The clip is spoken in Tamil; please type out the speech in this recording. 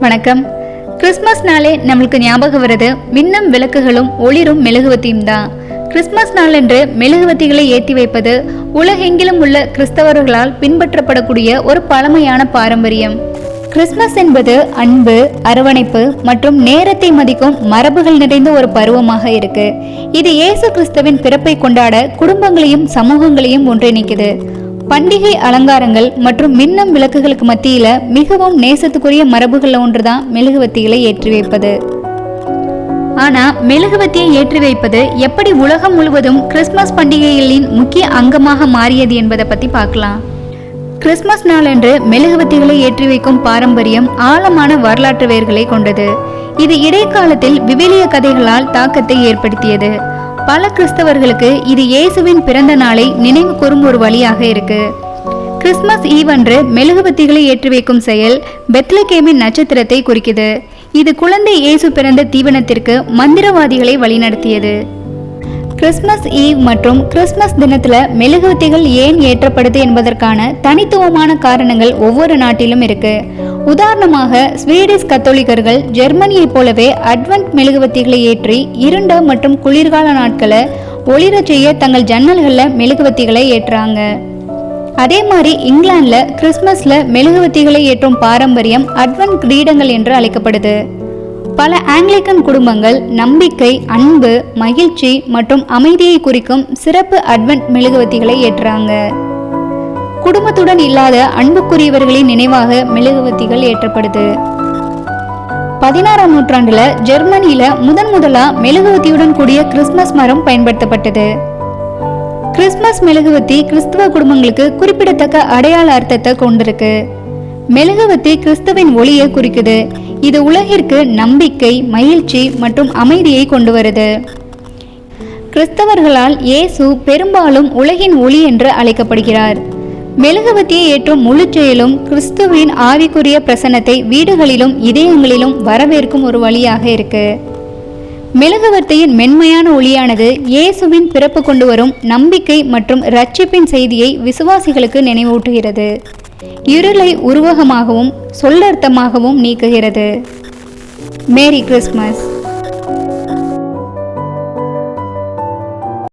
வணக்கம். கிறிஸ்மஸ் நாளே நம்மளுக்கு ஞாபகம் வருது மின்னம் விளக்குகளும் ஒளிரும் மெழுகுவத்தியும் தான். கிறிஸ்மஸ் நாளன்று மெழுகுவத்திகளை ஏற்றி வைப்பது உலகெங்கிலும் உள்ள கிறிஸ்தவர்களால் பின்பற்றப்படக்கூடிய ஒரு பழமையான பாரம்பரியம். கிறிஸ்மஸ் என்பது அன்பு, அரவணைப்பு மற்றும் நேரத்தை மதிக்கும் மரபுகள் நிறைந்த ஒரு பருவமாக இருக்கு. இது இயேசு கிறிஸ்துவின் பிறப்பை கொண்டாட குடும்பங்களையும் சமூகங்களையும் ஒன்றிணைக்குது. பண்டிகை அலங்காரங்கள் மற்றும் மின்னம் விளக்குகளுக்கு மத்தியில மிகவும் நேசத்துக்குரிய மரபுகள் ஒன்றுதான் மெழுகுவத்திகளை ஏற்றி வைப்பது. ஆனா மெழுகுவத்தியை ஏற்றி வைப்பது எப்படி உலகம் முழுவதும் கிறிஸ்துமஸ் பண்டிகைகளின் முக்கிய அங்கமாக மாறியது என்பதை பத்தி பார்க்கலாம். கிறிஸ்துமஸ் நாளன்று மெழுகுவத்திகளை ஏற்றி வைக்கும் பாரம்பரியம் ஆழமான வரலாற்று வேர்களை கொண்டது. இது இடைக்காலத்தில் விவிலிய கதைகளால் தாக்கத்தை ஏற்படுத்தியது. பல கிறிஸ்தவர்களுக்கு இது இயேசுவின் பிறந்த நாளை நினைவு கூறும் ஒரு வழியாக இருக்கு. கிறிஸ்துமஸ் ஈவ் அன்று மெழுகுவத்திகளை ஏற்றி வைக்கும் செயல் பெத்லகேமின் நட்சத்திரத்தை குறிக்குது. இது குழந்தை இயேசு பிறந்த தீவனத்திற்கு மந்திரவாதிகளை வழிநடத்தியது. கிறிஸ்துமஸ் ஈவ் மற்றும் கிறிஸ்துமஸ் தினத்துல மெழுகுவத்திகள் ஏன் ஏற்றப்படுது என்பதற்கான தனித்துவமான காரணங்கள் ஒவ்வொரு நாட்டிலும் இருக்கு. உதாரணமாக ஸ்வீடிஷ் கத்தோலிக்கர்கள் ஜெர்மனியை போலவே அட்வென்ட் மெழுகுவத்திகளை ஏற்றி இருண்ட மற்றும் குளிர்கால நாட்களை ஒளிரச் செய்ய தங்கள் ஜன்னல்களில் மெழுகுவத்திகளை ஏற்றுறாங்க. அதே மாதிரி இங்கிலாந்துல கிறிஸ்துமஸ்ல மெழுகுவத்திகளை ஏற்றும் பாரம்பரியம் அட்வென்ட் கிரீடங்கள் என்று அழைக்கப்படுது. பல ஆங்கிலிக்கன் குடும்பங்கள் நம்பிக்கை, அன்பு, மகிழ்ச்சி மற்றும் அமைதியை குறிக்கும் சிறப்பு அட்வென்ட் மெழுகுவத்திகளை ஏற்றுறாங்க. குடும்பத்துடன் இல்லாத அன்புக்குரியவர்களின் நினைவாக மெழுகுவத்திகள் ஏற்றப்படுது. 16ஆம் நூற்றாண்டுல ஜெர்மனியில முதலா மெழுகுவத்தியுடன் கூடிய கிறிஸ்துமஸ் மரம் பயன்படுத்தப்பட்டது. கிறிஸ்துமஸ் மெழுகுவத்தி கிறிஸ்துவ குடும்பங்களுக்கு குறிப்பிடத்தக்க அடையாள அர்த்தத்தை கொண்டிருக்கு. மெழுகுவத்தி கிறிஸ்துவின் ஒளியை குறிக்குது. இது உலகிற்கு நம்பிக்கை, மகிழ்ச்சி மற்றும் அமைதியை கொண்டு வருது. கிறிஸ்தவர்களால் இயேசு பெரும்பாலும் உலகின் ஒளி என்று அழைக்கப்படுகிறார். மெழுகுவத்தியை ஏற்றும் முழு செயலும் கிறிஸ்துவின் ஆவிக்குரிய பிரசன்னத்தை வீடுகளிலும் இதயங்களிலும் வரவேற்கும் ஒரு வழியாக இருக்கு. மெழுகுவர்த்தியின் மென்மையான ஒளியானது இயேசுவின் பிறப்பு கொண்டு வரும் நம்பிக்கை மற்றும் இரட்சிப்பின் செய்தியை விசுவாசிகளுக்கு நினைவூட்டுகிறது. இருளை உருவகமாகவும் சொல்லர்த்தமாகவும் நீக்குகிறது. Merry Christmas.